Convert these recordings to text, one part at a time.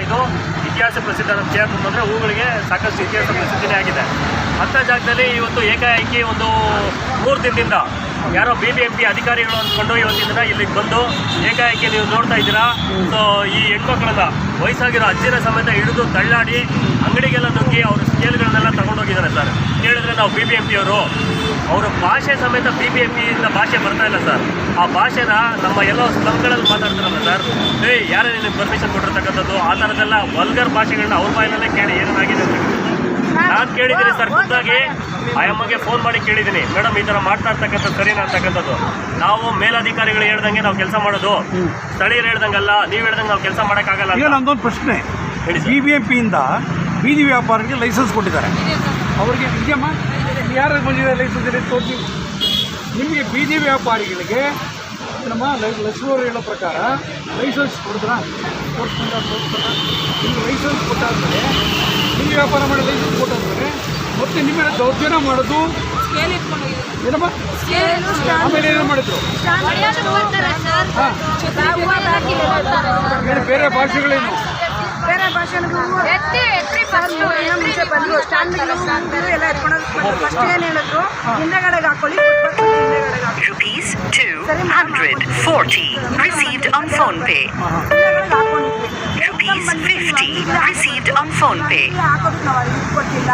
ಇದು ಇತಿಹಾಸ ಪ್ರಸಿದ್ಧ ನಮ್ಮ ಕೆ ಆರ್ ಅಂದರೆ ಹೂಗಳಿಗೆ ಸಾಕಷ್ಟು ಇತಿಹಾಸ ಪ್ರಸಿದ್ಧಿನೇ ಆಗಿದೆ. ಅಂಥ ಜಾಗದಲ್ಲಿ ಇವತ್ತು ಏಕಾಏಕಿ ಒಂದು 3 ದಿನದಿಂದ ಯಾರೋ BBMP ಅಧಿಕಾರಿಗಳು ಅಂದ್ಕೊಂಡು ಇವತ್ತಿನ ದಿನ ಇಲ್ಲಿಗೆ ಬಂದು ಏಕಾಏಕಿ ನೀವು ನೋಡ್ತಾ ಇದ್ದೀರಾ. ಸೊ ಈ ಹೆಣ್ಮಕ್ಳನ್ನ ವಯಸ್ಸಾಗಿರೋ ಅಜ್ಜಿನ ಸಮೇತ ಹಿಡಿದು ತಳ್ಳಾಡಿ ಅಂಗಡಿಗೆಲ್ಲ ನುಗ್ಗಿ ಅವ್ರ ಸ್ಕೇಲ್ಗಳನ್ನೆಲ್ಲ ತಗೊಂಡೋಗಿದ್ದಾರೆ ಸರ್. ಕೇಳಿದ್ರೆ ನಾವು BBMP ಅವರು, ಅವರ ಭಾಷೆ ಸಮೇತ BBMPಯಿಂದ ಭಾಷೆ ಬರ್ತಾ ಇಲ್ಲ ಸರ್. ಆ ಭಾಷೆನ ನಮ್ಮ ಎಲ್ಲೋ ಸ್ಲಮ್ಗಳಲ್ಲಿ ಮಾತಾಡ್ತಾರಲ್ಲ ಸರ್, ಯಾರೇ ನಿಮಗೆ ಪರ್ಮಿಷನ್ ಕೊಟ್ಟಿರ್ತಕ್ಕಂಥದ್ದು ಆ ಥರದ್ದೆಲ್ಲ ವಲ್ಗರ್ ಭಾಷೆಗಳನ್ನ ಅವ್ರ ಬಾಯಿನಲ್ಲೇ ಕೇಳಿ ಏನಾಗಿದೆ ಅಂತ ನಾನು ಕೇಳಿದ್ದೀನಿ ಸರ್. ಖುದ್ದಾಗಿ ಅಮ್ಮಗೆ ಫೋನ್ ಮಾಡಿ ಕೇಳಿದ್ದೀನಿ, ಮೇಡಮ್ ಈ ಥರ ಮಾಡ್ತಾ ಇರ್ತಕ್ಕಂಥದ್ದು ಸರಿನಾ ಅಂತಕ್ಕಂಥದ್ದು. ನಾವು ಮೇಲಧಿಕಾರಿಗಳು ಹೇಳ್ದಂಗೆ ನಾವು ಕೆಲಸ ಮಾಡೋದು, ಸ್ಥಳೀಯರು ಹೇಳ್ದಂಗಲ್ಲ, ನೀವು ಹೇಳ್ದಂಗೆ ನಾವು ಕೆಲಸ ಮಾಡೋಕ್ಕಾಗಲ್ಲ. ಈಗ ನಮ್ಮದೊಂದು ಪ್ರಶ್ನೆ, BBMPಯಿಂದ ಬೀದಿ ವ್ಯಾಪಾರಕ್ಕೆ ಲೈಸೆನ್ಸ್ ಕೊಟ್ಟಿದ್ದಾರೆ. ಅವ್ರಿಗೆ ಇದೆಯಮ್ಮ, ಯಾರು ಬಂದಿದೆ ಲೈಸೆನ್ಸ್ ಇದೆ ತೋರಿಸಿ. ನಿಮಗೆ ಬೀದಿ ವ್ಯಾಪಾರಿಗಳಿಗೆ ನಮ್ಮ ಲಕ್ಷ್ಮೀವರು ಹೇಳೋ ಪ್ರಕಾರ ಲೈಸೆನ್ಸ್ ಕೊಡಿದ್ರಾ? ನಿಮಗೆ ಲೈಸೆನ್ಸ್ ಕೊಟ್ಟಾದ್ಮೇಲೆ ಬೀದಿ ವ್ಯಾಪಾರ ಮಾಡಿ ಲೈಸೆನ್ಸ್ ಕೊಟ್ಟಾದ್ಮೇಲೆ ಮತ್ತೆ ನಿಮ್ಮ ದೌರ್ಜನ್ಯ ಮಾಡೋದು ಏನಮ್ಮ? ಆಮೇಲೆ ಏನು ಮಾಡಿದ್ರು? ಬೇರೆ ಭಾಷೆಗಳೇನು? ಬೇರೆ ಭಾಷೆಗಳು ಮುಂಚೆ ಬಂದರು ಸ್ಟ್ಯಾಂಡ್ ಎಲ್ಲ ಎತ್ಕೊಂಡೋಗಿ ಫಸ್ಟ್ ಏನು ಹೇಳಿದ್ರು, ಹಿಂದೆಗಡೆಗೆ ಹಾಕೊಳ್ಳಿ. Rupees 240 received on phone pay. Rupees 50 received on phone pay. ಹಾಕೋದಕ್ಕೆ ನಾವು ಇದು ಕೊಟ್ಟಿಲ್ಲ.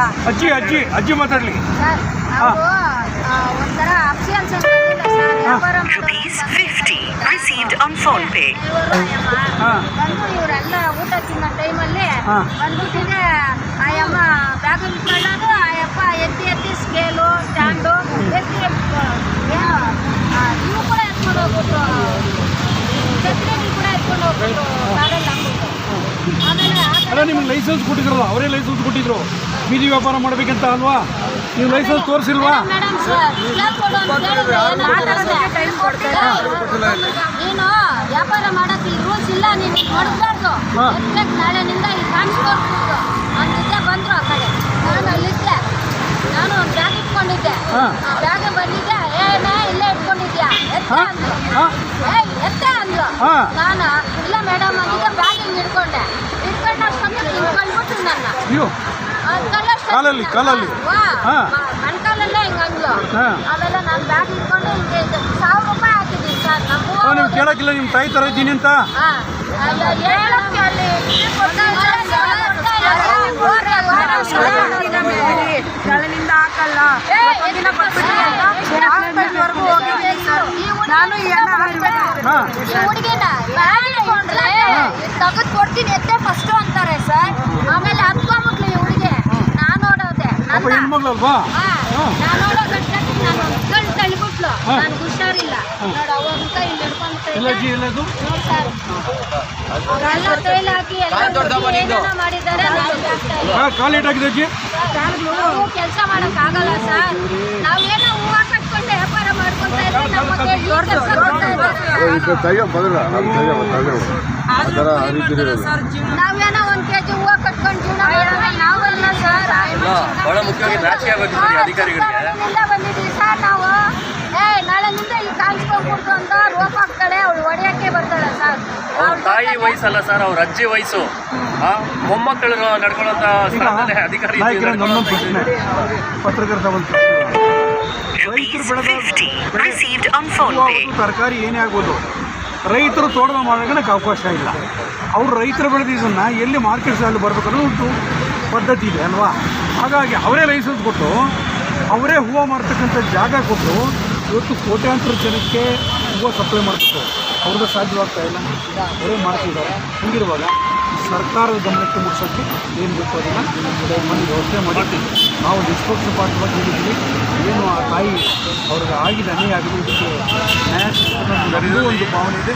ಅಜ್ಜಿ ಮಾತಾಡ್ಲಿ. ಒಂಥರ officials Rupees 50 received on phone pay. ಬಂದು ಇವರೆಲ್ಲ ಊಟ ತಿನ್ನೋ ಟೈಮಲ್ಲಿ ಬಂದ್ಬಿಟ್ಟಿದೆ. ಆಯಮ್ಮ ಬ್ಯಾಗ್ ಇಟ್ಕೊಳ್ಳೋದು, ಆಯಪ್ಪ ಎತ್ತಿ ಸ್ಕೇಲು ಸ್ಟ್ಯಾಂಡು ಎತ್ತಿ ಇವು ಕೂಡ ಎತ್ಕೊಂಡು ಹೋಗ್ಬಿಟ್ಟು, ಚಕ್ರಗಳು ಕೂಡ ಎತ್ಕೊಂಡು ಹೋಗ್ಬಿಟ್ಟು ಕಾರಲ್ಲಿ ಹಾಕ್ಬಿಟ್ಟು ಆಮೇಲೆ ನಿಮ್ಗೆ ಲೈಸೆನ್ಸ್ ಕೊಟ್ಟಿದ್ರಲ್ಲ, ಅವರೇ ಲೈಸೆನ್ಸ್ ಕೊಟ್ಟಿದ್ರು ಬೀದಿ ವ್ಯಾಪಾರ ಮಾಡಬೇಕಂತ ಅಲ್ವಾ? ನೀವು ಲೈಸೆನ್ಸ್ ತೋರಿಸಿಲ್ವಾ? ಮೇಡಮ್ ಸರ್ ನೀನು ವ್ಯಾಪಾರ ಮಾಡೋಕ್ಕೆ ಈ ರೂಲ್ಸ್ ಇಲ್ಲ, ನೀನು ಹೊಡೆದ್ಬಾರ್ದು, ನಾಳೆನಿಂದ ಇಲ್ಲಿ ಕಾಣಿಸ್ಕೊಡ್ತಿದ್ರು ಅಂದಿದ್ದೆ. ಬಂದರು ಆ ಕಡೆ, ನಾನು ಅಲ್ಲಿದ್ದೆ, ನಾನು ಒಂದು ಬ್ಯಾಗ್ ಇಟ್ಕೊಂಡಿದ್ದೆ, ಆ ಬ್ಯಾಗ್ ಬಂದಿದ್ದೆ. ಏನೇ ಇಲ್ಲೇ ಇಟ್ಕೊಂಡಿದ್ಯಾ ಎತ್ತೆ ಅಂದ್ರು. ಎತ್ತೆ ಅಂದ್ರು. ನಾನು ಇಲ್ಲ ಮೇಡಮ್ ಅಂದಿದ್ದೆ, ಬ್ಯಾಗ್ ಹಿಂಗೆ ಇಟ್ಕೊಂಡು ಅಷ್ಟೊಂದು ಹಿಂಗ್ಕೊಂಡ್ಬಿಟ್ರು ನನ್ನ ಕಾಲಲ್ಲಿ ಮಣ್ಕಾಲಲ್ಲೇ ಹಿಂಗಂದ್ಲು. ಆಮೇಲೆ ನಾನು ಬ್ಯಾಗ್ ಇಟ್ಕೊಂಡು ಹಿಂಗೆ 1000 ರೂಪಾಯಿ ಹಾಕಿದ್ದೀನಿ ಸರ್. ನೀವು ಕೇಳಕ್ಕಿಲ್ಲ ನಿಮ್ಮ ತಾಯಿ ಥರ ಇದ್ದೀನಿ ಅಂತ? ಕೆಳನಿಂದ ಹಾಕಲ್ಲ, ಹಾಸ್ಪಿಟಲ್ವರೆಗೂ ಹೋಗಿದ್ದೀನಿ ಸರ್. ನಾನು ಹುಡುಗಿನ ತೆಗೆದು ಕೊಡ್ತೀನಿ ಎತ್ತೆ ಫಸ್ಟು ಅಂತಾರೆ ಸರ್. ಆಮೇಲೆ ಹತ್ಕೊಂಡ್ಬಿಟ್ಲು ಈ ಹುಡುಗಿ. ನಾನು ನೋಡೋದೆ, ಹೆಣ್ಮಗ್ಳಲ್ವಾ? ನಾನು ನೋಡೋ ಗಂಟಕ್ಕೆ ನಾನು ಕಣ್ ತಳ್ಳಿಬಿಟ್ಲು. ನಾನು ಹುಷಾರಿಲ್ಲ ನೋಡು, ಅವಾಗ ಇಲ್ಲಿ ಹಿಡ್ಕೊಂಡು ನೋಡಿ ಸರ್, ಅವರೆಲ್ಲ ತೈಲ ಹಾಕಿ ಎಲ್ಲ ಮಾಡಿದ್ದಾರೆ. ನಾವು ಕೆಲಸ ಮಾಡೋಕ್ಕಾಗಲ್ಲ ಸರ್. ನಾವೇನೋ ಹೂವು ಕಟ್ಕೊಂಡು ವ್ಯಾಪಾರ ಮಾಡ್ಕೊಂತ ಇದ್ರೆ ನಾವೇನೋ 1 kg ಹೂವು ಕಟ್ಕೊಂಡು ಜೀವನ ಮಾಡೋಣ ನಾವಲ್ಲ ಸರ್. ಬಹಳ ಮುಖ್ಯವಾಗಿ ರಾಜಕೀಯ ಬಂದಿದ್ದೀವಿ ಸರ್ ನಾವು. ನಾಳೆನಿಂದ ಇಲ್ಲಿ ಕಾಣಿಸ್ಕೊಂಡ್ಬಿಡ್ತು ಅಂತ ರೋಪ್ ಹಾಕ್ತಾಳೆ, ಅವಳು ಹೊಡೆಯೋಕ್ಕೆ ಬರ್ತಾಳೆ ಸರ್. ಅವ್ರ ತಾಯಿ ವಯಸ್ಸಲ್ಲ ಸರ್, ಅವ್ರ ಅಜ್ಜಿ ವಯಸ್ಸು. ಮೊಮ್ಮಕ್ಕಳು ನಡ್ಕೊಳ್ಳೋಂಥ ಸ್ಥಳದಲ್ಲಿ ಅಧಿಕಾರಿ ಪತ್ರಕರ್ತ ತರಕಾರಿ ಏನೇ ಆಗ್ಬೋದು, ರೈತರು ತೋಟದ ಮಾಡೋಕ್ಕೆ ಅವಕಾಶ ಇಲ್ಲ. ಅವರು ರೈತರು ಬೆಳೆದಿದ್ದನ್ನು ಎಲ್ಲಿ ಮಾರ್ಕೆಟ್ಸ್ ಅಲ್ಲಿ ಬರಬೇಕನ್ನೋ ಒಂದು ಪದ್ಧತಿ ಇದೆ ಅಲ್ವಾ? ಹಾಗಾಗಿ ಅವರೇ ಲೈಸೆನ್ಸ್ ಕೊಟ್ಟು ಅವರೇ ಹೂವು ಮಾರ್ತಕ್ಕಂಥ ಜಾಗ ಕೊಟ್ಟು ಇವತ್ತು ಕೋಟ್ಯಾಂತರ ಜನಕ್ಕೆ ಹೂವು ಸಪ್ಲೈ ಮಾಡಬೇಕು. ಅವ್ರಿಗೆ ಸಾಧ್ಯವಾಗ್ತಾ ಇಲ್ಲ, ಅವರೇ ಮಾಡ್ತಿದ್ದಾರೆ. ಹೀಗಿರುವಾಗ ಸರ್ಕಾರದ ಗಮನಕ್ಕೆ ಮುಗಿಸೋಕ್ಕೆ ಏನು ಬೇಕು ಅದನ್ನು ದಯಮಾಡಿ ವ್ಯವಸ್ಥೆ ಮಾಡಿ. ನಾವು ನಿಷ್ಪಕ್ಷಪಾತವಾಗಿ ಹೇಳಿದ್ದೀವಿ. ಏನು ಆ ತಾಯಿ ಅವ್ರಿಗೆ ಆಗಿದೆ, ಅನ್ಯಾಯ ಆಗಿದೆ, ಇದಕ್ಕೆ ನ್ಯಾಯ ಸಿಗಬೇಕು ಒಂದು ಭಾವನೆ ಇದೆ.